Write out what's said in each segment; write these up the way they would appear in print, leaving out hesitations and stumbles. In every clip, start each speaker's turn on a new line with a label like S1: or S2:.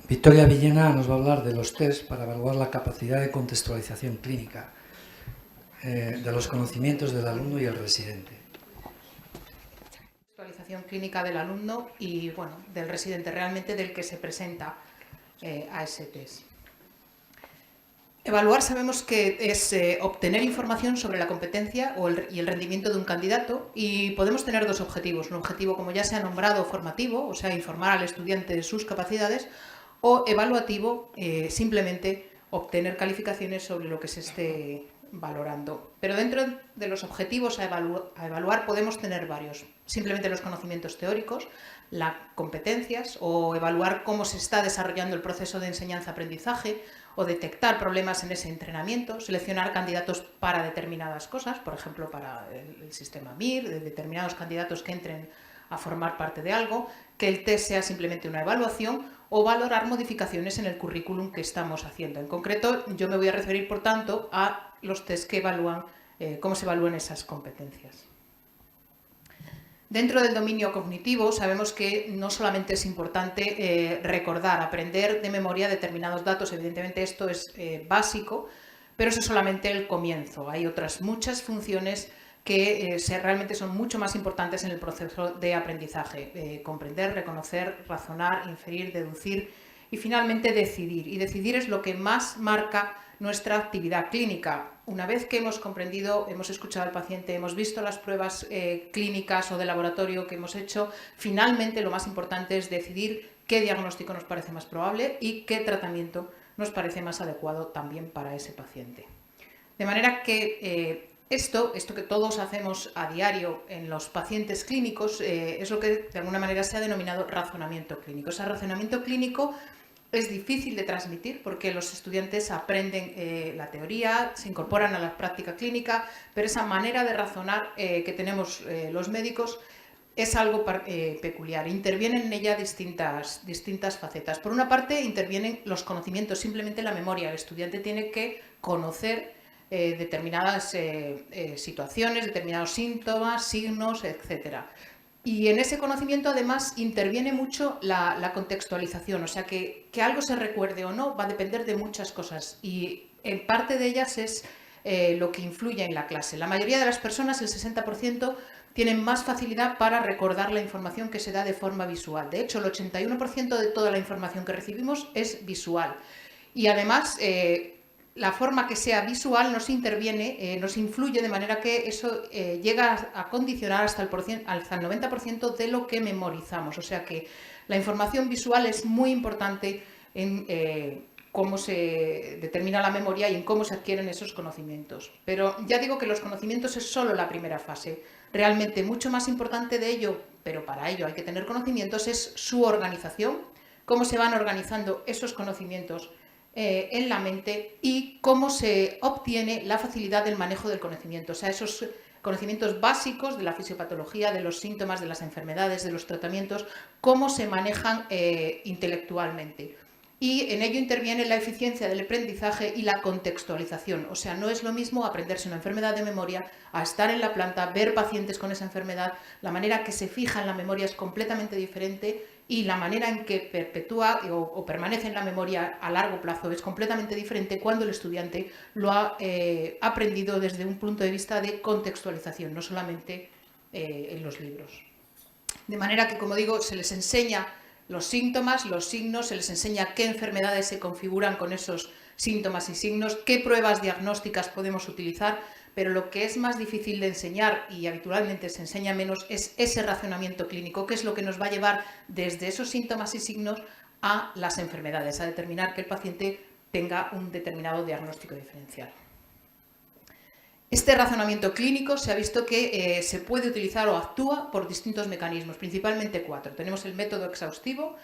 S1: Victoria Villena nos va a hablar de los test para evaluar la capacidad de contextualización clínica de los conocimientos del alumno y el residente.
S2: Contextualización clínica del alumno y, bueno, del residente, realmente del que se presenta a ese test. Evaluar sabemos que es obtener información sobre la competencia y el rendimiento de un candidato, y podemos tener dos objetivos. Un objetivo, como ya se ha nombrado, formativo, o sea, informar al estudiante de sus capacidades, o evaluativo, simplemente obtener calificaciones sobre lo que se esté valorando. Pero dentro de los objetivos a evaluar podemos tener varios. Simplemente los conocimientos teóricos, las competencias, o evaluar cómo se está desarrollando el proceso de enseñanza-aprendizaje, o detectar problemas en ese entrenamiento, seleccionar candidatos para determinadas cosas, por ejemplo, para el sistema MIR, de determinados candidatos que entren a formar parte de algo, que el test sea simplemente una evaluación, o valorar modificaciones en el currículum que estamos haciendo. En concreto, yo me voy a referir, por tanto, a los test que evalúan cómo se evalúan esas competencias. Dentro del dominio cognitivo sabemos que no solamente es importante recordar, aprender de memoria determinados datos, evidentemente esto es básico, pero eso es solamente el comienzo. Hay otras muchas funciones que realmente son mucho más importantes en el proceso de aprendizaje. Comprender, reconocer, razonar, inferir, deducir y finalmente decidir. Y decidir es lo que más marca nuestra actividad clínica. Una vez que hemos comprendido, hemos escuchado al paciente, hemos visto las pruebas clínicas o de laboratorio que hemos hecho, finalmente lo más importante es decidir qué diagnóstico nos parece más probable y qué tratamiento nos parece más adecuado también para ese paciente. De manera que esto que todos hacemos a diario en los pacientes clínicos es lo que de alguna manera se ha denominado razonamiento clínico. Ese razonamiento clínico es difícil de transmitir porque los estudiantes aprenden la teoría, se incorporan a la práctica clínica, pero esa manera de razonar que tenemos los médicos es algo peculiar. Intervienen en ella distintas facetas. Por una parte, intervienen los conocimientos, simplemente la memoria. El estudiante tiene que conocer determinadas situaciones, determinados síntomas, signos, etc. Y en ese conocimiento además interviene mucho la contextualización, o sea que algo se recuerde o no va a depender de muchas cosas y en parte de ellas es lo que influye en la clase. La mayoría de las personas, el 60%, tienen más facilidad para recordar la información que se da de forma visual. De hecho, el 81% de toda la información que recibimos es visual. Y además, la forma que sea visual nos interviene, nos influye de manera que eso llega a condicionar hasta el 90% de lo que memorizamos. O sea que la información visual es muy importante en cómo se determina la memoria y en cómo se adquieren esos conocimientos. Pero ya digo que los conocimientos es solo la primera fase. Realmente mucho más importante de ello, pero para ello hay que tener conocimientos, es su organización, cómo se van organizando esos conocimientos en la mente y cómo se obtiene la facilidad del manejo del conocimiento, o sea, esos conocimientos básicos de la fisiopatología, de los síntomas, de las enfermedades, de los tratamientos, cómo se manejan intelectualmente. Y en ello interviene la eficiencia del aprendizaje y la contextualización. O sea, no es lo mismo aprenderse una enfermedad de memoria a estar en la planta, ver pacientes con esa enfermedad. La manera que se fija en la memoria es completamente diferente y la manera en que perpetúa o permanece en la memoria a largo plazo es completamente diferente cuando el estudiante lo ha aprendido desde un punto de vista de contextualización, no solamente en los libros. De manera que, como digo, se les enseña los síntomas, los signos, se les enseña qué enfermedades se configuran con esos síntomas y signos, qué pruebas diagnósticas podemos utilizar, pero lo que es más difícil de enseñar y habitualmente se enseña menos es ese razonamiento clínico, que es lo que nos va a llevar desde esos síntomas y signos a las enfermedades, a determinar que el paciente tenga un determinado diagnóstico diferencial. Este razonamiento clínico se ha visto que se puede utilizar o actúa por distintos mecanismos, principalmente 4. Tenemos el método exhaustivo,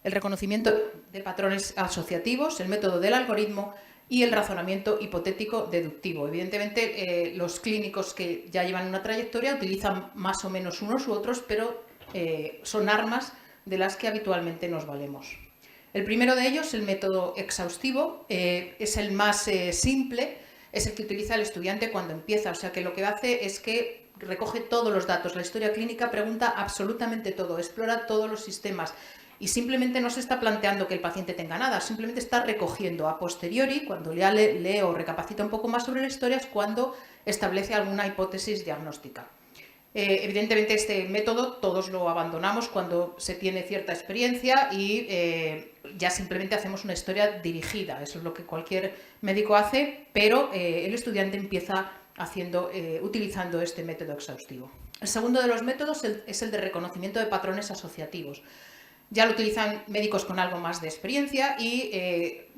S2: el reconocimiento de patrones asociativos, el método del algoritmo y el razonamiento hipotético deductivo. Evidentemente, los clínicos que ya llevan una trayectoria utilizan más o menos unos u otros, pero son armas de las que habitualmente nos valemos. El primero de ellos, el método exhaustivo, es el más simple, es el que utiliza el estudiante cuando empieza, o sea que lo que hace es que recoge todos los datos. La historia clínica pregunta absolutamente todo, explora todos los sistemas y simplemente no se está planteando que el paciente tenga nada, simplemente está recogiendo a posteriori, cuando ya lee o recapacita un poco más sobre la historia, es cuando establece alguna hipótesis diagnóstica. Evidentemente este método todos lo abandonamos cuando se tiene cierta experiencia y ya simplemente hacemos una historia dirigida, eso es lo que cualquier médico hace, pero el estudiante empieza utilizando este método exhaustivo. El segundo de los métodos es el de reconocimiento de patrones asociativos. Ya lo utilizan médicos con algo más de experiencia y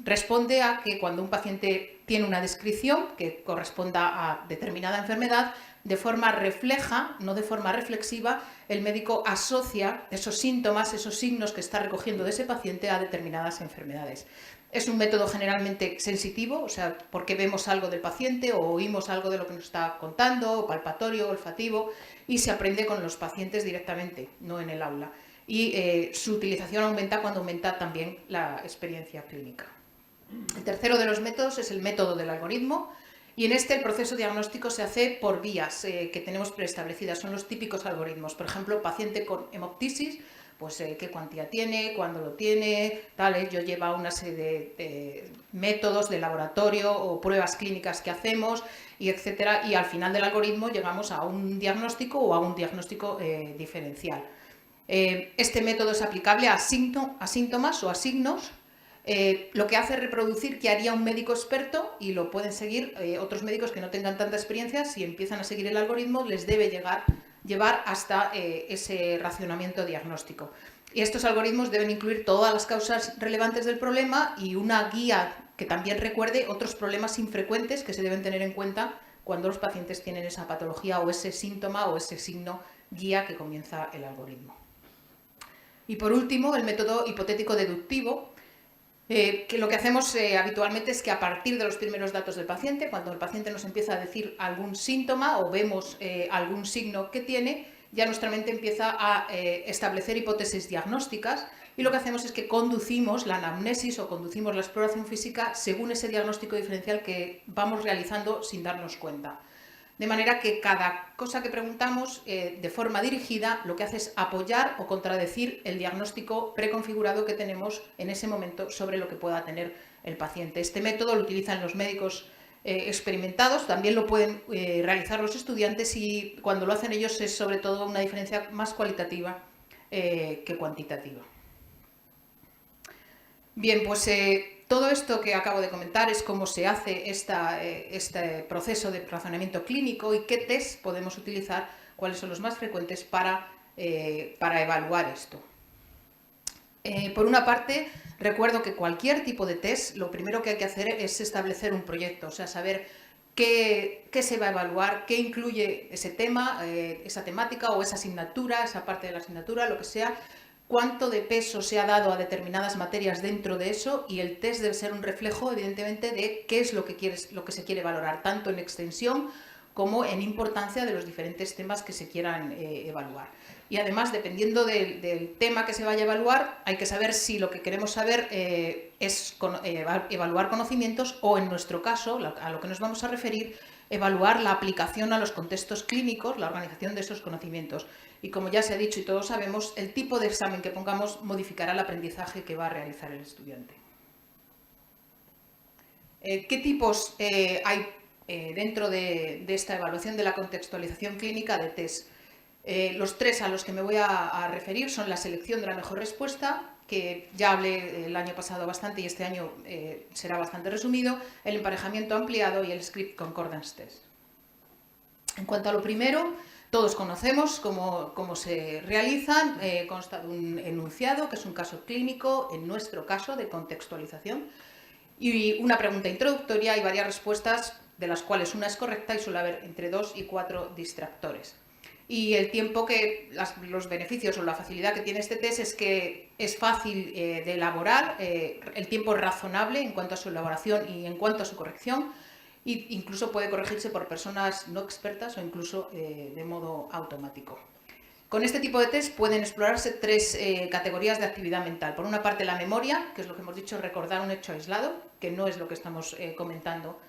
S2: responde a que cuando un paciente tiene una descripción que corresponda a determinada enfermedad, de forma refleja, no de forma reflexiva, el médico asocia esos síntomas, esos signos que está recogiendo de ese paciente a determinadas enfermedades. Es un método generalmente sensitivo, o sea, porque vemos algo del paciente o oímos algo de lo que nos está contando, o palpatorio, olfativo, y se aprende con los pacientes directamente, no en el aula. Y su utilización aumenta cuando aumenta también la experiencia clínica. El tercero de los métodos es el método del algoritmo, y en este el proceso diagnóstico se hace por vías que tenemos preestablecidas, son los típicos algoritmos. Por ejemplo, paciente con hemoptisis, pues qué cuantía tiene, cuándo lo tiene, tal, yo lleva una serie de métodos de laboratorio o pruebas clínicas que hacemos, y etcétera, y al final del algoritmo llegamos a un diagnóstico o a un diagnóstico diferencial. Este método es aplicable a síntomas o a signos. Lo que hace es reproducir qué haría un médico experto y lo pueden seguir otros médicos que no tengan tanta experiencia. Si empiezan a seguir el algoritmo, les debe llevar hasta ese racionamiento diagnóstico. Y estos algoritmos deben incluir todas las causas relevantes del problema y una guía que también recuerde otros problemas infrecuentes que se deben tener en cuenta cuando los pacientes tienen esa patología o ese síntoma o ese signo guía que comienza el algoritmo. Y por último, el método hipotético deductivo, que lo que hacemos habitualmente es que a partir de los primeros datos del paciente, cuando el paciente nos empieza a decir algún síntoma o vemos algún signo que tiene, ya nuestra mente empieza a establecer hipótesis diagnósticas, y lo que hacemos es que conducimos la anamnesis o conducimos la exploración física según ese diagnóstico diferencial que vamos realizando sin darnos cuenta. De manera que cada cosa que preguntamos de forma dirigida lo que hace es apoyar o contradecir el diagnóstico preconfigurado que tenemos en ese momento sobre lo que pueda tener el paciente. Este método lo utilizan los médicos experimentados, también lo pueden realizar los estudiantes, y cuando lo hacen ellos es sobre todo una diferencia más cualitativa que cuantitativa. Bien, pues todo esto que acabo de comentar es cómo se hace este proceso de razonamiento clínico y qué test podemos utilizar, cuáles son los más frecuentes para evaluar esto. Por una parte, recuerdo que cualquier tipo de test, lo primero que hay que hacer es establecer un proyecto, o sea, saber qué se va a evaluar, qué incluye ese tema, esa temática o esa asignatura, esa parte de la asignatura, lo que sea, cuánto de peso se ha dado a determinadas materias dentro de eso, y el test debe ser un reflejo, evidentemente, de qué es lo que se quiere valorar, tanto en extensión como en importancia de los diferentes temas que se quieran evaluar. Y además, dependiendo del tema que se vaya a evaluar, hay que saber si lo que queremos saber es evaluar conocimientos o, en nuestro caso, a lo que nos vamos a referir, evaluar la aplicación a los contextos clínicos, la organización de esos conocimientos. Y como ya se ha dicho y todos sabemos, el tipo de examen que pongamos modificará el aprendizaje que va a realizar el estudiante. ¿Qué tipos hay dentro de esta evaluación de la contextualización clínica de test? Los tres a los que me voy a referir son la selección de la mejor respuesta, que ya hablé el año pasado bastante y este año será bastante resumido, el emparejamiento ampliado y el script concordance test. En cuanto a lo primero, todos conocemos cómo se realizan, consta de un enunciado, que es un caso clínico, en nuestro caso de contextualización, y una pregunta introductoria y varias respuestas, de las cuales una es correcta y suele haber entre 2 y 4 distractores. Y el tiempo los beneficios o la facilidad que tiene este test es que es fácil de elaborar, el tiempo es razonable en cuanto a su elaboración y en cuanto a su corrección, e incluso puede corregirse por personas no expertas o incluso de modo automático. Con este tipo de test pueden explorarse tres categorías de actividad mental. Por una parte, la memoria, que es lo que hemos dicho, recordar un hecho aislado, que no es lo que estamos comentando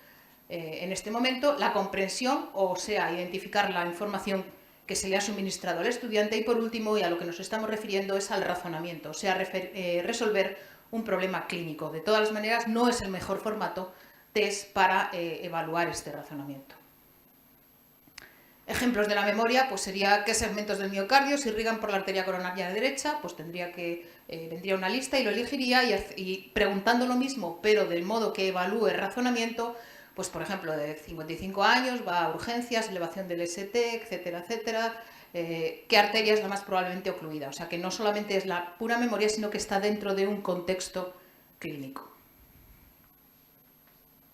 S2: en este momento. La comprensión, o sea, identificar la información que se le ha suministrado al estudiante y, por último, y a lo que nos estamos refiriendo, es al razonamiento, o sea, resolver un problema clínico. De todas las maneras, no es el mejor formato test para evaluar este razonamiento. Ejemplos de la memoria, pues sería qué segmentos del miocardio se irrigan por la arteria coronaria derecha, pues vendría una lista y lo elegiría y preguntando lo mismo, pero del modo que evalúe el razonamiento, pues por ejemplo, de 55 años, va a urgencias, elevación del ST, etcétera, etcétera, qué arteria es la más probablemente ocluida. O sea, que no solamente es la pura memoria, sino que está dentro de un contexto clínico.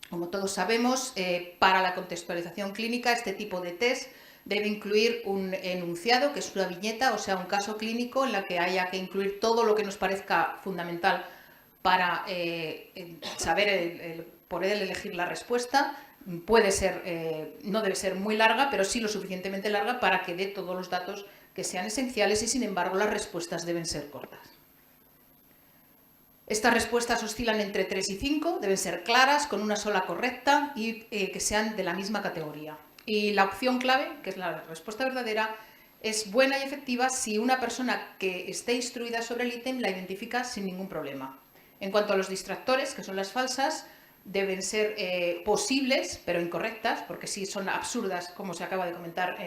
S2: Como todos sabemos, para la contextualización clínica, este tipo de test debe incluir un enunciado, que es una viñeta, o sea, un caso clínico en la que haya que incluir todo lo que nos parezca fundamental para saber poder elegir la respuesta. Puede ser, no debe ser muy larga, pero sí lo suficientemente larga para que dé todos los datos que sean esenciales y, sin embargo, las respuestas deben ser cortas. Estas respuestas oscilan entre 3 y 5, deben ser claras, con una sola correcta y que sean de la misma categoría. Y la opción clave, que es la respuesta verdadera, es buena y efectiva si una persona que esté instruida sobre el ítem la identifica sin ningún problema. En cuanto a los distractores, que son las falsas, deben ser posibles, pero incorrectas, porque si son absurdas, como se acaba de comentar,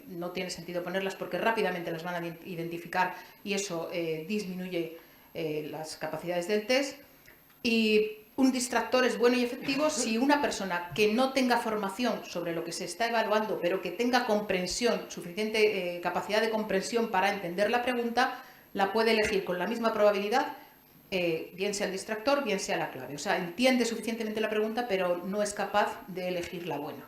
S2: no tiene sentido ponerlas porque rápidamente las van a identificar y eso disminuye las capacidades del test. Y un distractor es bueno y efectivo si una persona que no tenga formación sobre lo que se está evaluando, pero que tenga comprensión, suficiente capacidad de comprensión para entender la pregunta, la puede elegir con la misma probabilidad, bien sea el distractor, bien sea la clave. O sea, entiende suficientemente la pregunta, pero no es capaz de elegir la buena.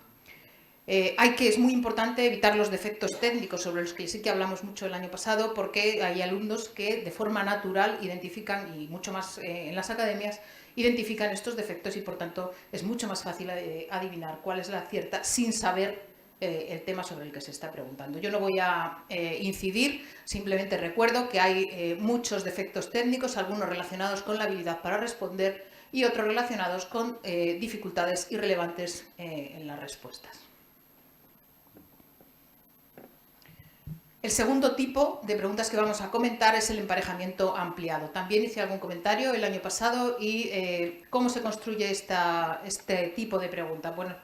S2: Es muy importante evitar los defectos técnicos, sobre los que sí que hablamos mucho el año pasado, porque hay alumnos que de forma natural identifican, y mucho más en las academias, identifican estos defectos y por tanto es mucho más fácil adivinar cuál es la cierta sin saber el tema sobre el que se está preguntando. Yo no voy a incidir, simplemente recuerdo que hay muchos defectos técnicos, algunos relacionados con la habilidad para responder y otros relacionados con dificultades irrelevantes en las respuestas. El segundo tipo de preguntas que vamos a comentar es el emparejamiento ampliado. También hice algún comentario el año pasado y ¿cómo se construye este tipo de pregunta? Bueno,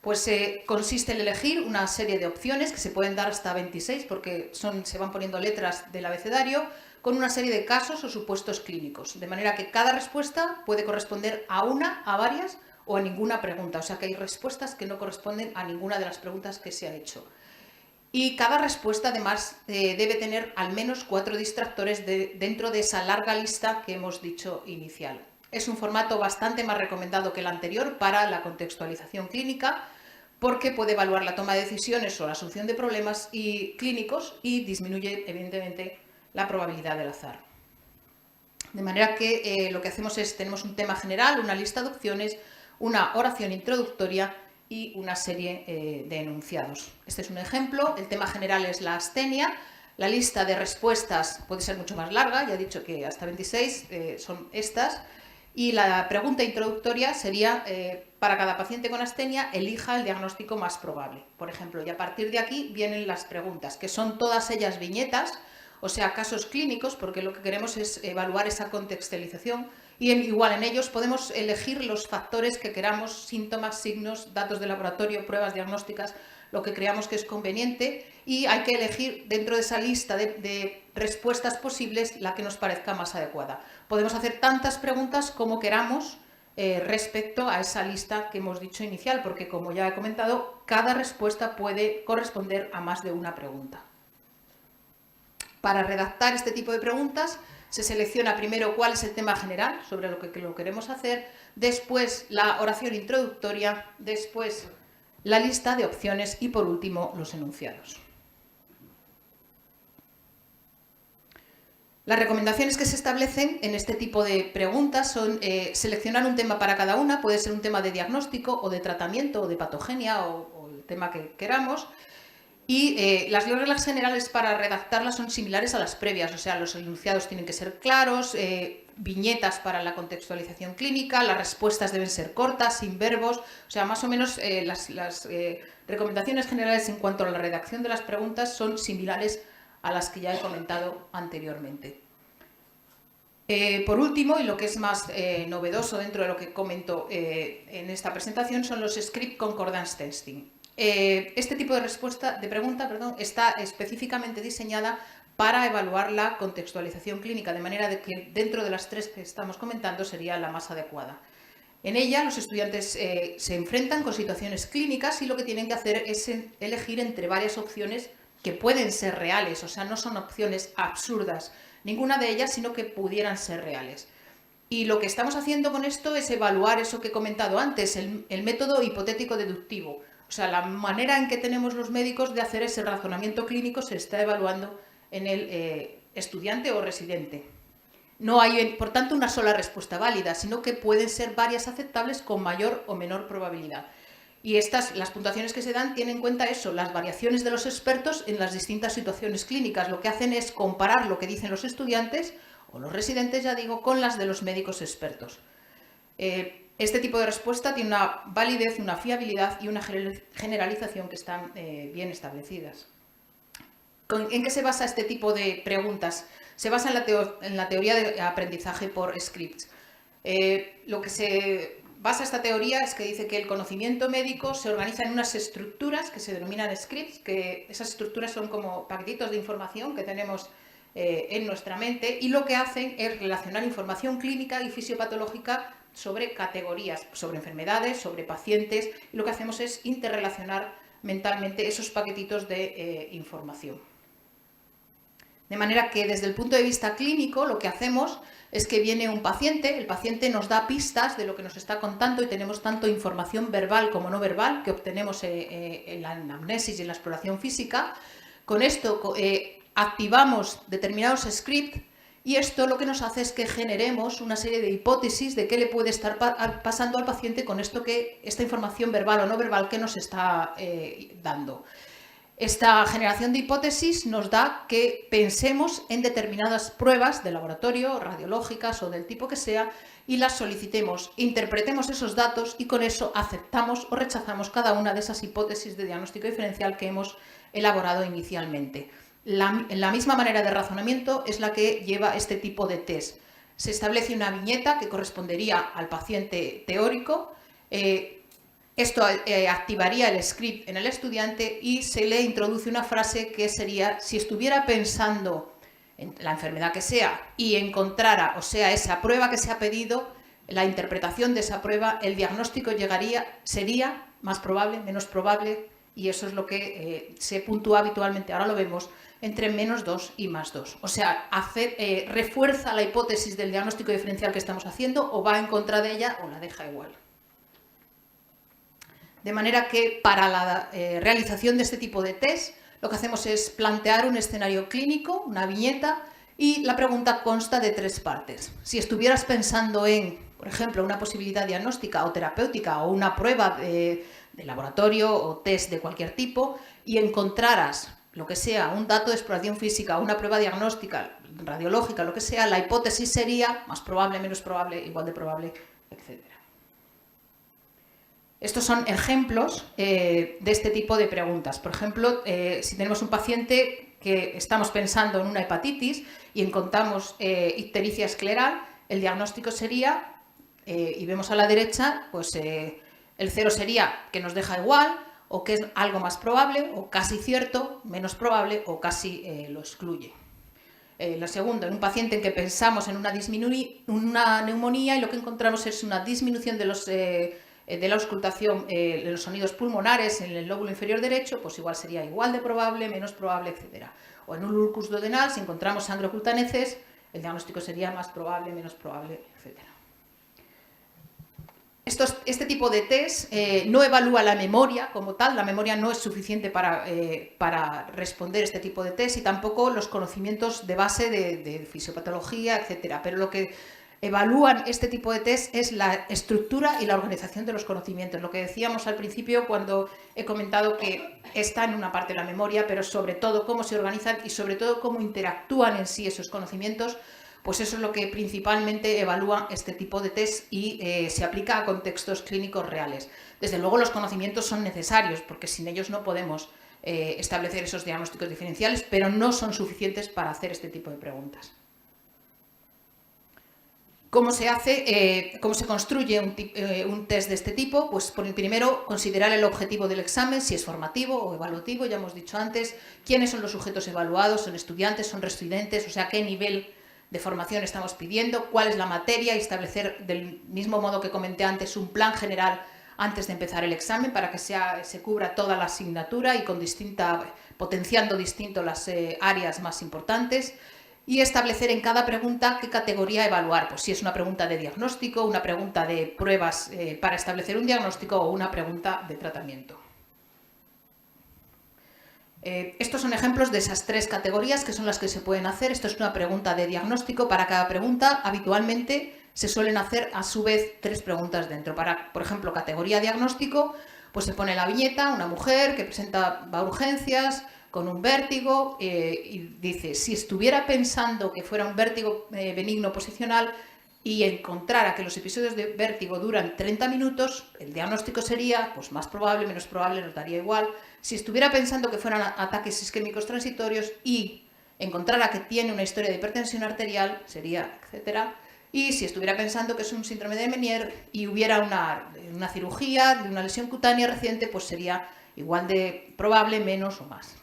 S2: pues consiste en elegir una serie de opciones, que se pueden dar hasta 26 porque se van poniendo letras del abecedario, con una serie de casos o supuestos clínicos, de manera que cada respuesta puede corresponder a una, a varias o a ninguna pregunta. O sea que hay respuestas que no corresponden a ninguna de las preguntas que se ha hecho. Y cada respuesta, además, debe tener al menos 4 distractores dentro de esa larga lista que hemos dicho inicial. Es un formato bastante más recomendado que el anterior para la contextualización clínica, porque puede evaluar la toma de decisiones o la solución de problemas clínicos y disminuye, evidentemente, la probabilidad del azar. De manera que lo que hacemos es, tenemos un tema general, una lista de opciones, una oración introductoria y una serie de enunciados. Este es un ejemplo. El tema general es la astenia. La lista de respuestas puede ser mucho más larga, ya he dicho que hasta 26 son estas. Y la pregunta introductoria sería, para cada paciente con astenia, elija el diagnóstico más probable. Por ejemplo, y a partir de aquí vienen las preguntas, que son todas ellas viñetas, o sea, casos clínicos, porque lo que queremos es evaluar esa contextualización. Y igual en ellos podemos elegir los factores que queramos, síntomas, signos, datos de laboratorio, pruebas diagnósticas, lo que creamos que es conveniente, y hay que elegir dentro de esa lista de respuestas posibles la que nos parezca más adecuada. Podemos hacer tantas preguntas como queramos respecto a esa lista que hemos dicho inicial, porque como ya he comentado, cada respuesta puede corresponder a más de una pregunta. Para redactar este tipo de preguntas, se selecciona primero cuál es el tema general sobre lo que lo queremos hacer, después la oración introductoria, después la lista de opciones y por último los enunciados. Las recomendaciones que se establecen en este tipo de preguntas son seleccionar un tema para cada una, puede ser un tema de diagnóstico o de tratamiento o de patogenia o el tema que queramos. Y las reglas generales para redactarlas son similares a las previas, o sea, los enunciados tienen que ser claros, viñetas para la contextualización clínica, las respuestas deben ser cortas, sin verbos, o sea, más o menos las recomendaciones generales en cuanto a la redacción de las preguntas son similares a las que ya he comentado anteriormente. Por último, y lo que es más novedoso dentro de lo que comento en esta presentación, son los Script Concordance Testing. Este tipo de pregunta está específicamente diseñada para evaluar la contextualización clínica, de manera de que dentro de las tres que estamos comentando sería la más adecuada. En ella los estudiantes se enfrentan con situaciones clínicas y lo que tienen que hacer es elegir entre varias opciones que pueden ser reales, o sea, no son opciones absurdas, ninguna de ellas, sino que pudieran ser reales. Y lo que estamos haciendo con esto es evaluar eso que he comentado antes, el método hipotético deductivo. O sea, la manera en que tenemos los médicos de hacer ese razonamiento clínico se está evaluando en el estudiante o residente. No hay, por tanto, una sola respuesta válida, sino que pueden ser varias aceptables con mayor o menor probabilidad. Y las puntuaciones que se dan tienen en cuenta eso, las variaciones de los expertos en las distintas situaciones clínicas. Lo que hacen es comparar lo que dicen los estudiantes o los residentes, ya digo, con las de los médicos expertos. Este tipo de respuesta tiene una validez, una fiabilidad y una generalización que están bien establecidas. ¿En qué se basa este tipo de preguntas? Se basa en la teoría de aprendizaje por scripts. Lo que se basa esta teoría es que dice que el conocimiento médico se organiza en unas estructuras que se denominan scripts, que esas estructuras son como paquetitos de información que tenemos en nuestra mente, y lo que hacen es relacionar información clínica y fisiopatológica sobre categorías, sobre enfermedades, sobre pacientes, y lo que hacemos es interrelacionar mentalmente esos paquetitos de información. De manera que desde el punto de vista clínico lo que hacemos es que viene un paciente, el paciente nos da pistas de lo que nos está contando y tenemos tanto información verbal como no verbal que obtenemos en la anamnesis y en la exploración física. Con esto activamos determinados scripts y esto lo que nos hace es que generemos una serie de hipótesis de qué le puede estar pasando al paciente con esta información verbal o no verbal que nos está dando. Esta generación de hipótesis nos da que pensemos en determinadas pruebas de laboratorio, radiológicas o del tipo que sea, y las solicitemos, interpretemos esos datos y con eso aceptamos o rechazamos cada una de esas hipótesis de diagnóstico diferencial que hemos elaborado inicialmente. La misma manera de razonamiento es la que lleva este tipo de test. Se establece una viñeta que correspondería al paciente teórico. Esto activaría el script en el estudiante y se le introduce una frase que sería: si estuviera pensando en la enfermedad que sea y encontrara, o sea, esa prueba que se ha pedido, la interpretación de esa prueba, el diagnóstico sería más probable, menos probable, y eso es lo que se puntúa habitualmente, ahora lo vemos, entre -2 y +2. O sea, refuerza la hipótesis del diagnóstico diferencial que estamos haciendo o va en contra de ella o la deja igual. De manera que para la realización de este tipo de test, lo que hacemos es plantear un escenario clínico, una viñeta, y la pregunta consta de 3 partes. Si estuvieras pensando en, por ejemplo, una posibilidad diagnóstica o terapéutica o una prueba de laboratorio o test de cualquier tipo y encontraras lo que sea, un dato de exploración física o una prueba diagnóstica, radiológica, lo que sea, la hipótesis sería más probable, menos probable, igual de probable, etc. Estos son ejemplos de este tipo de preguntas. Por ejemplo, si tenemos un paciente que estamos pensando en una hepatitis y encontramos ictericia escleral, el diagnóstico sería, y vemos a la derecha, pues el 0 sería que nos deja igual, o que es algo más probable, o casi cierto, menos probable, o casi lo excluye. Lo segundo, en un paciente en que pensamos en una neumonía y lo que encontramos es una disminución de la auscultación de los sonidos pulmonares en el lóbulo inferior derecho, pues igual sería igual de probable, menos probable, etc. O en un ulcus duodenal, si encontramos sangre oculta en heces, el diagnóstico sería más probable, menos probable, etc. Este tipo de test no evalúa la memoria como tal, la memoria no es suficiente para responder este tipo de test y tampoco los conocimientos de base de fisiopatología, etc. Pero lo que evalúan este tipo de test es la estructura y la organización de los conocimientos. Lo que decíamos al principio cuando he comentado que está en una parte de la memoria, pero sobre todo cómo se organizan y sobre todo cómo interactúan en sí esos conocimientos pues eso es lo que principalmente evalúa este tipo de test y se aplica a contextos clínicos reales. Desde luego los conocimientos son necesarios, porque sin ellos no podemos establecer esos diagnósticos diferenciales, pero no son suficientes para hacer este tipo de preguntas. ¿Cómo se hace, cómo se construye un test de este tipo? Pues primero considerar el objetivo del examen, si es formativo o evaluativo, ya hemos dicho antes, quiénes son los sujetos evaluados, son estudiantes, son residentes, o sea, qué nivel de formación estamos pidiendo, cuál es la materia y establecer del mismo modo que comenté antes un plan general antes de empezar el examen para que se cubra toda la asignatura y potenciando distinto las áreas más importantes. Y establecer en cada pregunta qué categoría evaluar, pues si es una pregunta de diagnóstico, una pregunta de pruebas para establecer un diagnóstico o una pregunta de tratamiento. Estos son ejemplos de esas tres categorías que son las que se pueden hacer. Esto es una pregunta de diagnóstico. Para cada pregunta habitualmente se suelen hacer a su vez tres preguntas dentro. Para, por ejemplo, categoría diagnóstico, pues se pone la viñeta, una mujer que va a urgencias, con un vértigo y dice, si estuviera pensando que fuera un vértigo benigno posicional y encontrara que los episodios de vértigo duran 30 minutos, el diagnóstico sería pues más probable, menos probable, nos daría igual. Si estuviera pensando que fueran ataques isquémicos transitorios y encontrara que tiene una historia de hipertensión arterial, sería etcétera. Y si estuviera pensando que es un síndrome de Meniere y hubiera una cirugía de una lesión cutánea reciente, pues sería igual de probable, menos o más.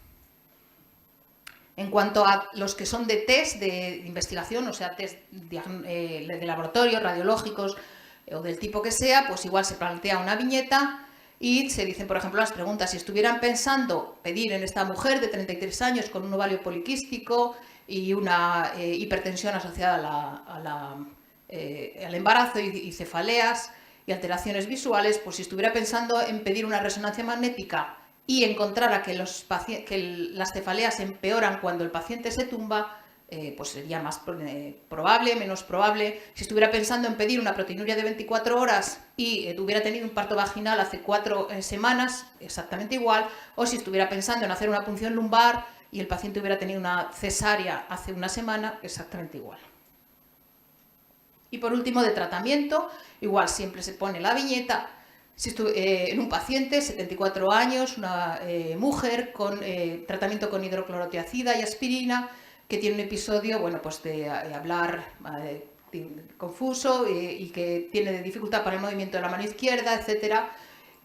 S2: En cuanto a los que son de test de investigación, o sea, test de laboratorio, radiológicos o del tipo que sea, pues igual se plantea una viñeta y se dicen, por ejemplo, las preguntas. Si estuvieran pensando pedir en esta mujer de 33 años con un ovario poliquístico y una hipertensión asociada al embarazo y cefaleas y alteraciones visuales, pues si estuviera pensando en pedir una resonancia magnética y encontrara que las cefaleas empeoran cuando el paciente se tumba, pues sería más probable, menos probable. Si estuviera pensando en pedir una proteinuria de 24 horas y hubiera tenido un parto vaginal hace 4 semanas, exactamente igual. O si estuviera pensando en hacer una punción lumbar y el paciente hubiera tenido una cesárea hace una semana, exactamente igual. Y por último, de tratamiento, igual siempre se pone la viñeta. Si en un paciente, 74 años, una mujer con tratamiento con hidroclorotiazida y aspirina, que tiene un episodio, bueno, pues de hablar confuso y que tiene dificultad para el movimiento de la mano izquierda, etcétera.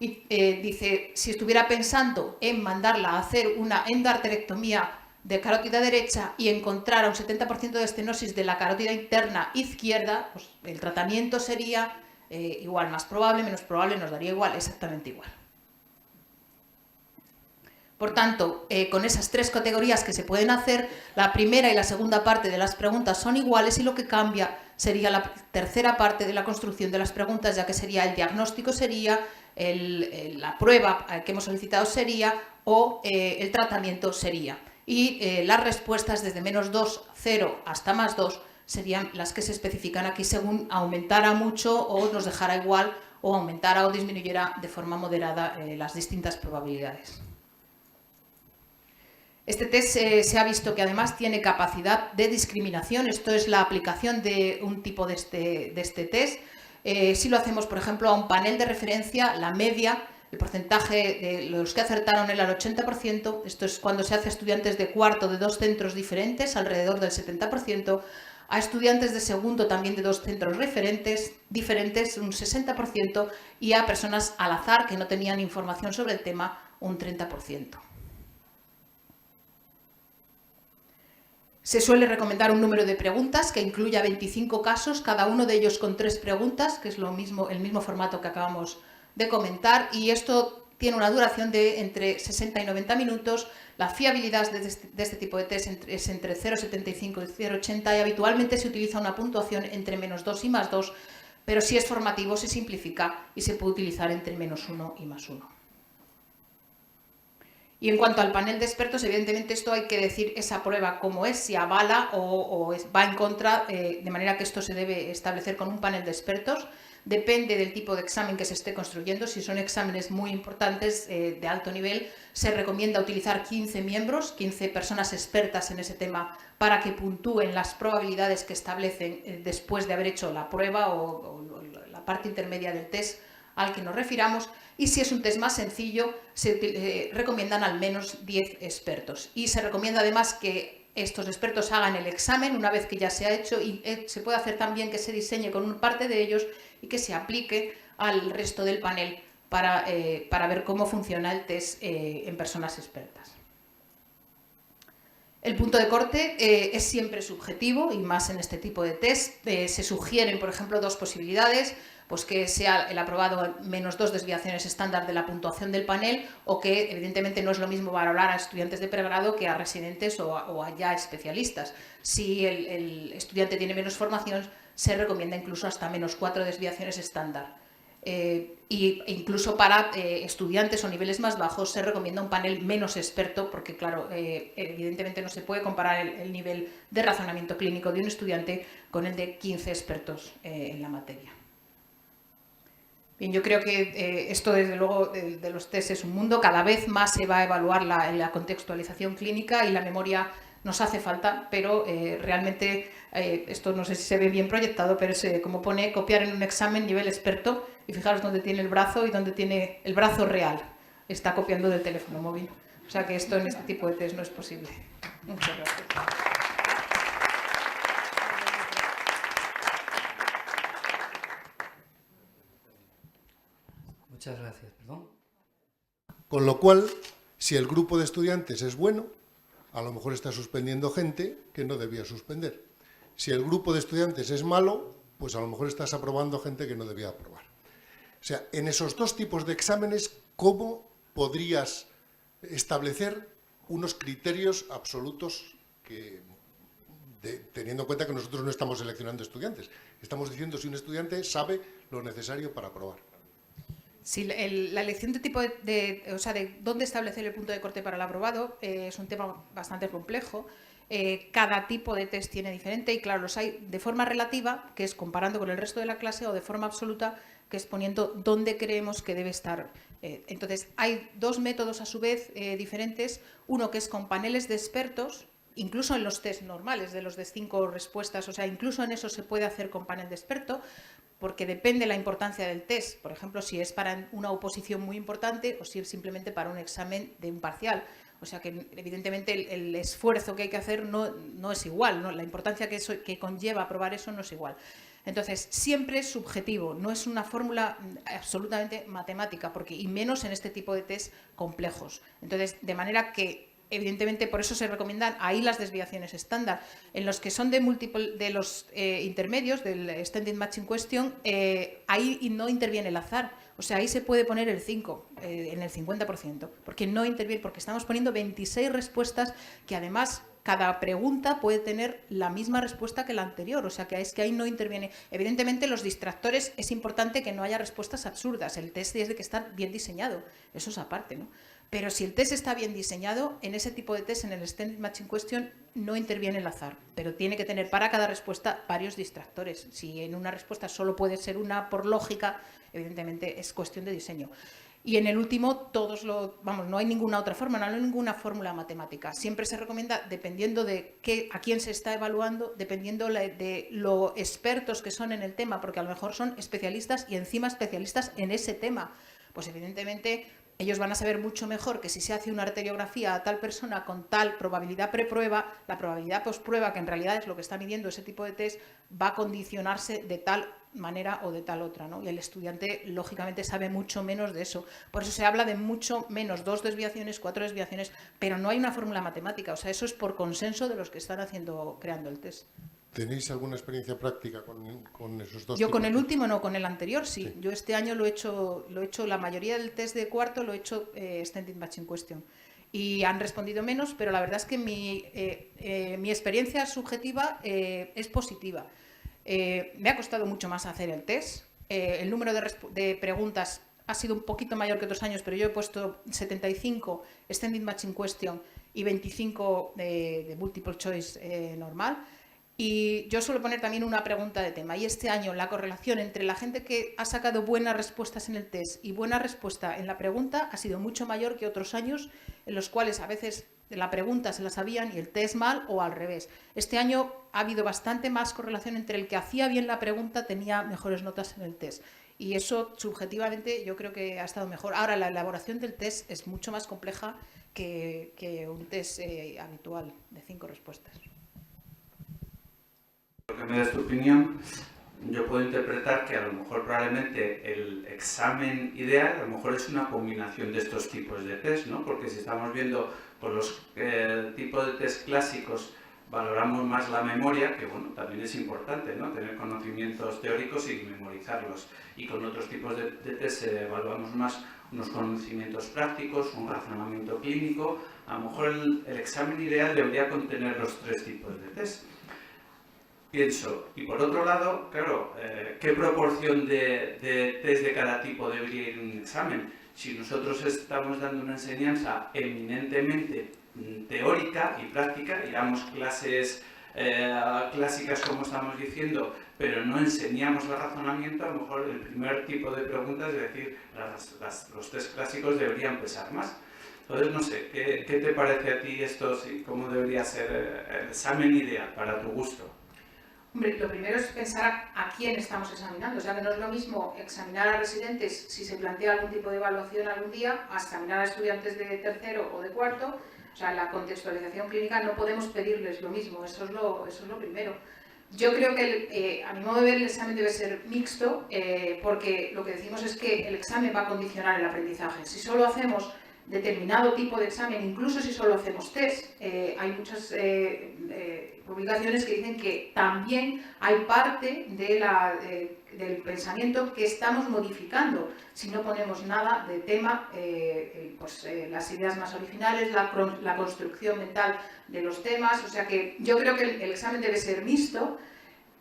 S2: Y dice, si estuviera pensando en mandarla a hacer una endarterectomía de carótida derecha y encontrara un 70% de estenosis de la carótida interna izquierda, pues el tratamiento sería igual, más probable, menos probable, nos daría igual, exactamente igual. Por tanto, con esas tres categorías que se pueden hacer, la primera y la segunda parte de las preguntas son iguales y lo que cambia sería la tercera parte de la construcción de las preguntas, ya que sería el diagnóstico, sería la prueba que hemos solicitado sería o el tratamiento sería. Y las respuestas desde -2, 0 hasta +2 serían las que se especifican aquí según aumentara mucho o nos dejara igual o aumentara o disminuyera de forma moderada las distintas probabilidades. Este test se ha visto que además tiene capacidad de discriminación. Esto es la aplicación de un tipo de este test. Si lo hacemos, por ejemplo, a un panel de referencia, la media, el porcentaje de los que acertaron era el 80%. Esto es cuando se hace a estudiantes de cuarto de 2 centros diferentes, alrededor del 70%. A estudiantes de segundo también de 2 centros diferentes, un 60%, y a personas al azar que no tenían información sobre el tema, un 30%. Se suele recomendar un número de preguntas que incluya 25 casos, cada uno de ellos con 3 preguntas, que es el mismo formato que acabamos de comentar, y esto tiene una duración de entre 60 y 90 minutos. La fiabilidad de este tipo de test es entre 0,75 y 0,80 y habitualmente se utiliza una puntuación entre -2 y +2, pero si es formativo se simplifica y se puede utilizar entre -1 y +1. Y en cuanto al panel de expertos, evidentemente esto hay que decir esa prueba cómo es, si avala o va en contra, de manera que esto se debe establecer con un panel de expertos. Depende del tipo de examen que se esté construyendo. Si son exámenes muy importantes, de alto nivel, se recomienda utilizar 15 miembros, 15 personas expertas en ese tema, para que puntúen las probabilidades que establecen después de haber hecho la prueba o la parte intermedia del test al que nos refiramos. Y si es un test más sencillo, se recomiendan al menos 10 expertos. Y se recomienda además que estos expertos hagan el examen una vez que ya se ha hecho, y se puede hacer también que se diseñe con una parte de ellos y que se aplique al resto del panel para ver cómo funciona el test en personas expertas. El punto de corte es siempre subjetivo, y más en este tipo de test. Se sugieren, por ejemplo, dos posibilidades: pues que sea el aprobado menos 2 desviaciones estándar de la puntuación del panel, o que evidentemente no es lo mismo valorar a estudiantes de pregrado que a residentes o a ya especialistas. Si el estudiante tiene menos formación, se recomienda incluso hasta menos 4 desviaciones estándar. Incluso para estudiantes o niveles más bajos se recomienda un panel menos experto, porque claro, evidentemente no se puede comparar el nivel de razonamiento clínico de un estudiante con el de 15 expertos en la materia. Bien, yo creo que esto, desde luego, de los test es un mundo. Cada vez más se va a evaluar la contextualización clínica, y la memoria nos hace falta, pero realmente esto no sé si se ve bien proyectado, pero es como pone copiar en un examen nivel experto, y fijaros dónde tiene el brazo y dónde tiene el brazo real. Está copiando del teléfono móvil. O sea que esto en este tipo de test no es posible. Muchas gracias.
S1: Muchas gracias. Perdón.
S3: Con lo cual, si el grupo de estudiantes es bueno, a lo mejor está suspendiendo gente que no debía suspender. Si el grupo de estudiantes es malo, pues a lo mejor estás aprobando gente que no debía aprobar. O sea, en esos dos tipos de exámenes, ¿cómo podrías establecer unos criterios absolutos teniendo en cuenta que nosotros no estamos seleccionando estudiantes? Estamos diciendo si un estudiante sabe lo necesario para aprobar.
S2: Sí, la elección de tipo de dónde establecer el punto de corte para el aprobado es un tema bastante complejo. Cada tipo de test tiene diferente, y claro, los hay de forma relativa, que es comparando con el resto de la clase, o de forma absoluta, que es poniendo dónde creemos que debe estar. Entonces, hay dos métodos a su vez diferentes. Uno que es con paneles de expertos, incluso en los test normales, de los de 5 respuestas, o sea, incluso en eso se puede hacer con panel de experto, porque depende la importancia del test. Por ejemplo, si es para una oposición muy importante, o si es simplemente para un examen de un parcial. O sea que evidentemente el esfuerzo que hay que hacer no es igual, ¿no? La importancia que conlleva aprobar eso no es igual. Entonces, siempre es subjetivo, no es una fórmula absolutamente matemática, y menos en este tipo de test complejos. Entonces, de manera que, evidentemente, por eso se recomiendan ahí las desviaciones estándar. En los que son de los intermedios, del Extended Matching Question, ahí no interviene el azar. O sea, ahí se puede poner el 5, en el 50%, porque no interviene, porque estamos poniendo 26 respuestas, que además cada pregunta puede tener la misma respuesta que la anterior. O sea, que es que ahí no interviene. Evidentemente, los distractores, es importante que no haya respuestas absurdas. El test tiene que estar bien diseñado, eso es aparte, ¿no? Pero si el test está bien diseñado, en ese tipo de test, en el Extended Matching Question, no interviene el azar, pero tiene que tener para cada respuesta varios distractores. Si en una respuesta solo puede ser una por lógica, evidentemente es cuestión de diseño. Y en el último, no hay ninguna otra forma, no hay ninguna fórmula matemática. Siempre se recomienda, dependiendo de a quién se está evaluando, dependiendo de lo expertos que son en el tema, porque a lo mejor son especialistas y encima especialistas en ese tema. Pues evidentemente ellos van a saber mucho mejor que si se hace una arteriografía a tal persona con tal probabilidad preprueba, la probabilidad posprueba, que en realidad es lo que está midiendo ese tipo de test, va a condicionarse de tal manera o de tal otra, ¿no? Y el estudiante, lógicamente, sabe mucho menos de eso. Por eso se habla de mucho menos, 2 desviaciones, 4 desviaciones, pero no hay una fórmula matemática. O sea, eso es por consenso de los que están creando el test.
S3: ¿Tenéis alguna experiencia práctica con esos dos?
S2: Yo con el último no, con el anterior sí. Yo este año lo he hecho, la mayoría del test de cuarto lo he hecho Extended Matching Question. Y han respondido menos, pero la verdad es que mi experiencia subjetiva es positiva. Me ha costado mucho más hacer el test. El número de preguntas ha sido un poquito mayor que otros años, pero yo he puesto 75 Extended Matching Question y 25 de Multiple Choice normal. Y yo suelo poner también una pregunta de tema. Y este año la correlación entre la gente que ha sacado buenas respuestas en el test y buena respuesta en la pregunta ha sido mucho mayor que otros años en los cuales a veces la pregunta se la sabían y el test mal o al revés. Este año ha habido bastante más correlación entre el que hacía bien la pregunta tenía mejores notas en el test. Y eso subjetivamente yo creo que ha estado mejor. Ahora la elaboración del test es mucho más compleja que un test habitual de 5 respuestas.
S4: Lo que me des tu opinión, yo puedo interpretar que a lo mejor probablemente el examen ideal a lo mejor es una combinación de estos tipos de test, ¿no? Porque si estamos viendo por los tipos de test clásicos valoramos más la memoria, que bueno, también es importante, ¿no? Tener conocimientos teóricos y memorizarlos. Y con otros tipos de test evaluamos más unos conocimientos prácticos, un razonamiento clínico. A lo mejor el examen ideal debería contener los 3 tipos de test. Pienso, y por otro lado, claro, ¿qué proporción de test de cada tipo debería ir en un examen? Si nosotros estamos dando una enseñanza eminentemente teórica y práctica, y damos clases clásicas como estamos diciendo, pero no enseñamos el razonamiento, a lo mejor el primer tipo de preguntas, es decir, los test clásicos deberían pesar más. Entonces, no sé, ¿qué te parece a ti esto? ¿Cómo debería ser el examen ideal para tu gusto?
S2: Hombre, lo primero es pensar a quién estamos examinando. O sea, que no es lo mismo examinar a residentes si se plantea algún tipo de evaluación algún día, a examinar a estudiantes de tercero o de cuarto. O sea, la contextualización clínica no podemos pedirles lo mismo, eso es lo primero. Yo creo que, a mi modo de ver, el examen debe ser mixto, porque lo que decimos es que el examen va a condicionar el aprendizaje. Si solo hacemos determinado tipo de examen, incluso si solo hacemos test, hay muchas publicaciones que dicen que también hay parte del pensamiento que estamos modificando si no ponemos nada de tema, las ideas más originales, la construcción mental de los temas. O sea que yo creo que el examen debe ser mixto.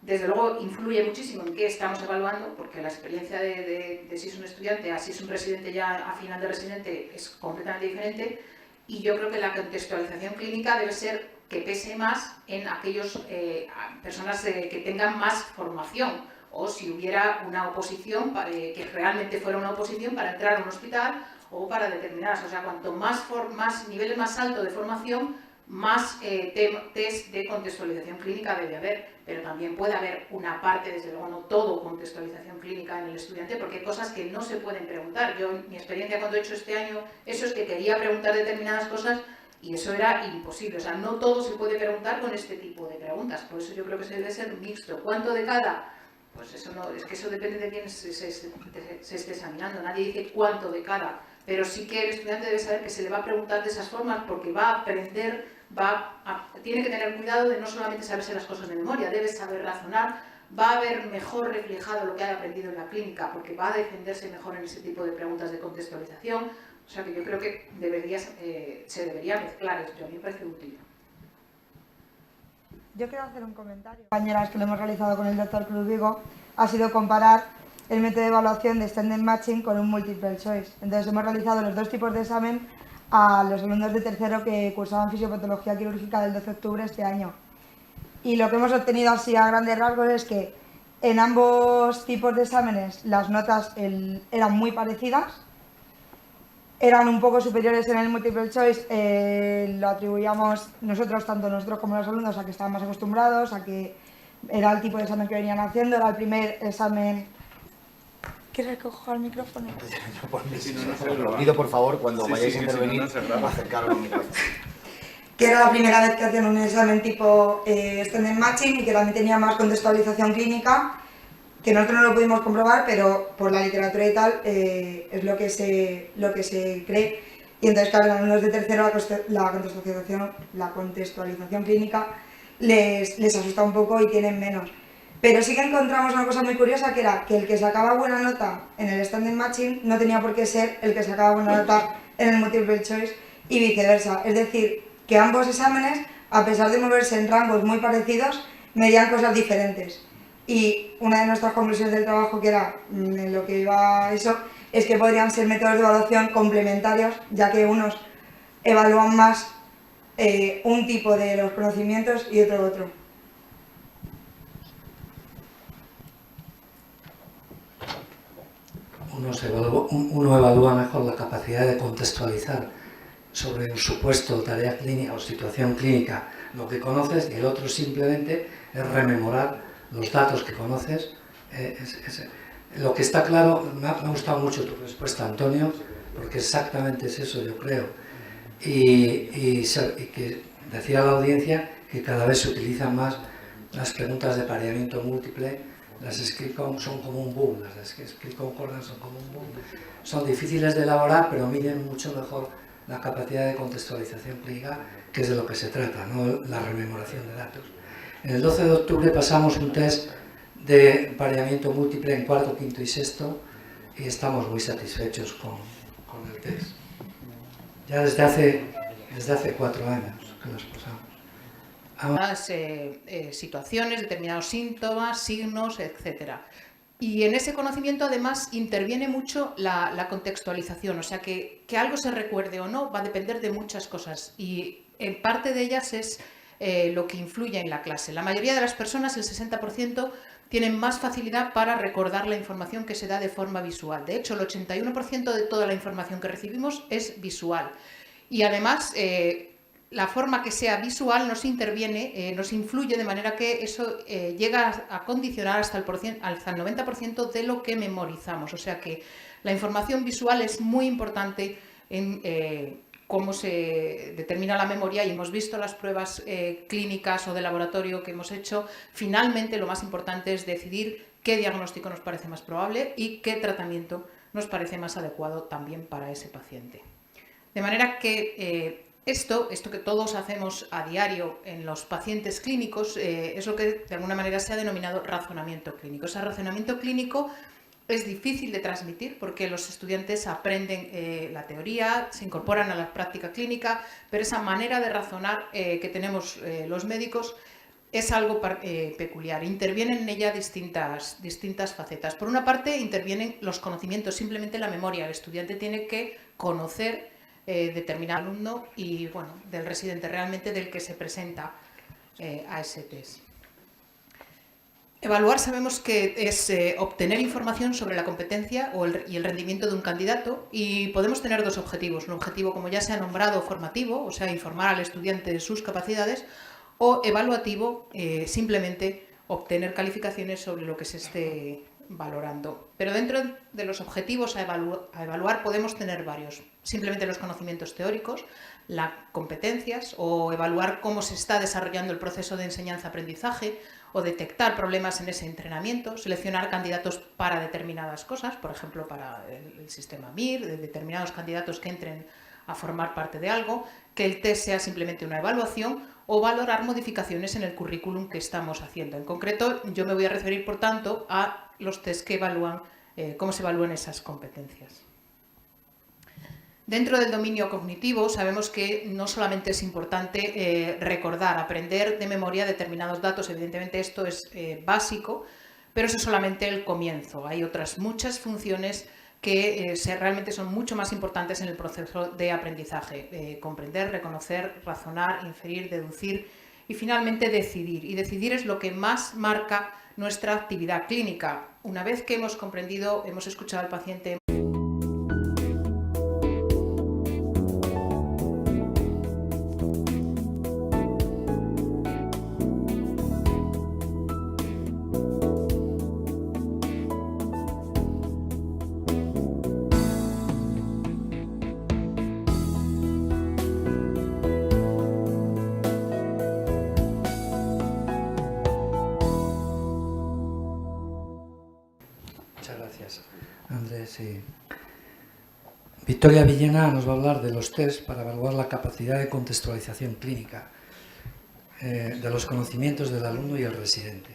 S2: Desde luego influye muchísimo en qué estamos evaluando, porque la experiencia de si es un estudiante a si es un residente ya a final de residente es completamente diferente, y yo creo que la contextualización clínica debe ser que pese más en aquellas personas que tengan más formación, o si hubiera una oposición, que realmente fuera una oposición para entrar a un hospital o para determinadas. O sea, cuanto más niveles más altos de formación, más test de contextualización clínica debe haber, pero también puede haber una parte, desde luego no todo, contextualización clínica en el estudiante, porque hay cosas que no se pueden preguntar. Yo, en mi experiencia cuando he hecho este año, eso es que quería preguntar determinadas cosas y eso era imposible. O sea, no todo se puede preguntar con este tipo de preguntas, por eso yo creo que se debe ser mixto. ¿Cuánto de cada? Pues eso no, es que eso depende de quién se esté examinando. Nadie dice cuánto de cada, pero sí que el estudiante debe saber que se le va a preguntar de esas formas, porque va a aprender, tiene que tener cuidado de no solamente saberse las cosas de memoria, debe saber razonar, va a ver mejor reflejado lo que haya aprendido en la clínica, porque va a defenderse mejor en ese tipo de preguntas de contextualización. O sea que yo creo que se debería mezclar esto, a mí me parece útil.
S5: Yo quiero hacer un comentario. Compañeras, que lo hemos realizado con el doctor Cruz Vigo, ha sido comparar el método de evaluación de Extended Matching con un Multiple Choice. Entonces hemos realizado los 2 tipos de examen a los alumnos de tercero que cursaban fisiopatología quirúrgica del 12 de octubre este año. Y lo que hemos obtenido así a grandes rasgos es que en ambos tipos de exámenes las notas eran muy parecidas, eran un poco superiores en el Multiple Choice, lo atribuíamos nosotros, tanto nosotros como los alumnos, a que estaban más acostumbrados, a que era el tipo de examen que venían haciendo, era el primer examen... ¿Quieres que coja el micrófono?
S6: Os pido, por favor, cuando vayáis a intervenir, acercaros al micrófono.
S5: Que era la primera vez que hacían un examen tipo Extended Matching y que también tenía más contextualización clínica, que nosotros no lo pudimos comprobar, pero por la literatura y tal es lo que se cree. Y entonces, claro, a los de tercero la contextualización clínica les asusta un poco y tienen menos. Pero sí que encontramos una cosa muy curiosa, que era que el que sacaba buena nota en el Extended Matching no tenía por qué ser el que sacaba buena nota en el Multiple Choice y viceversa. Es decir, que ambos exámenes, a pesar de moverse en rangos muy parecidos, medían cosas diferentes. Y una de nuestras conclusiones del trabajo, que era en lo que iba eso, es que podrían ser métodos de evaluación complementarios, ya que unos evalúan más un tipo de los conocimientos y otro.
S1: Uno evalúa mejor la capacidad de contextualizar sobre un supuesto, tarea clínica o situación clínica lo que conoces, y el otro simplemente es rememorar los datos que conoces. Lo que está claro, me ha gustado mucho tu respuesta, Antonio, porque exactamente es eso, yo creo. Y que decía a la audiencia que cada vez se utilizan más las preguntas de pareamiento múltiple. Las script son como un boom, las script concordance son como un boom. Son difíciles de elaborar, pero miden mucho mejor la capacidad de contextualización clínica, que es de lo que se trata, no la rememoración de datos. En el 12 de octubre pasamos un test de pareamiento múltiple en cuarto, quinto y sexto, y estamos muy satisfechos con el test. Ya desde hace 4 años que los pasamos.
S2: Situaciones, determinados síntomas, signos, etc. Y en ese conocimiento además interviene mucho la contextualización, o sea que algo se recuerde o no va a depender de muchas cosas, y en parte de ellas es lo que influye en la clase. La mayoría de las personas, el 60%, tienen más facilidad para recordar la información que se da de forma visual. De hecho, el 81% de toda la información que recibimos es visual. Y además, la forma que sea visual nos interviene, nos influye, de manera que eso llega a condicionar hasta el 90% de lo que memorizamos. O sea que la información visual es muy importante en cómo se determina la memoria, y hemos visto las pruebas clínicas o de laboratorio que hemos hecho. Finalmente, lo más importante es decidir qué diagnóstico nos parece más probable y qué tratamiento nos parece más adecuado también para ese paciente. De manera que esto que todos hacemos a diario en los pacientes clínicos es lo que de alguna manera se ha denominado razonamiento clínico. Ese razonamiento clínico es difícil de transmitir porque los estudiantes aprenden la teoría, se incorporan a la práctica clínica, pero esa manera de razonar que tenemos los médicos es algo peculiar. Intervienen en ella distintas facetas. Por una parte, intervienen los conocimientos, simplemente la memoria. El estudiante tiene que conocer determinado alumno y, bueno, del residente, realmente del que se presenta a ese test. Evaluar sabemos que es obtener información sobre la competencia y el rendimiento de un candidato, y podemos tener dos objetivos. Un objetivo, como ya se ha nombrado, formativo, o sea, informar al estudiante de sus capacidades, o evaluativo, simplemente obtener calificaciones sobre lo que se esté valorando. Pero dentro de los objetivos a evaluar podemos tener varios. Simplemente los conocimientos teóricos, las competencias, o evaluar cómo se está desarrollando el proceso de enseñanza-aprendizaje, o detectar problemas en ese entrenamiento, seleccionar candidatos para determinadas cosas, por ejemplo, para el sistema MIR, de determinados candidatos que entren a formar parte de algo, que el test sea simplemente una evaluación, o valorar modificaciones en el currículum que estamos haciendo. En concreto, yo me voy a referir, por tanto, a los test que evalúan, cómo se evalúan esas competencias. Dentro del dominio cognitivo sabemos que no solamente es importante recordar, aprender de memoria determinados datos, evidentemente esto es básico, pero eso es solamente el comienzo. Hay otras muchas funciones que realmente son mucho más importantes en el proceso de aprendizaje. Comprender, reconocer, razonar, inferir, deducir y finalmente decidir. Y decidir es lo que más marca nuestra actividad clínica. Una vez que hemos comprendido, hemos escuchado al paciente.
S1: Muchas gracias, Andrés. Sí. Victoria Villena nos va a hablar de los test para evaluar la capacidad de contextualización clínica de los conocimientos del alumno y el residente.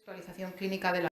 S2: Contextualización clínica de la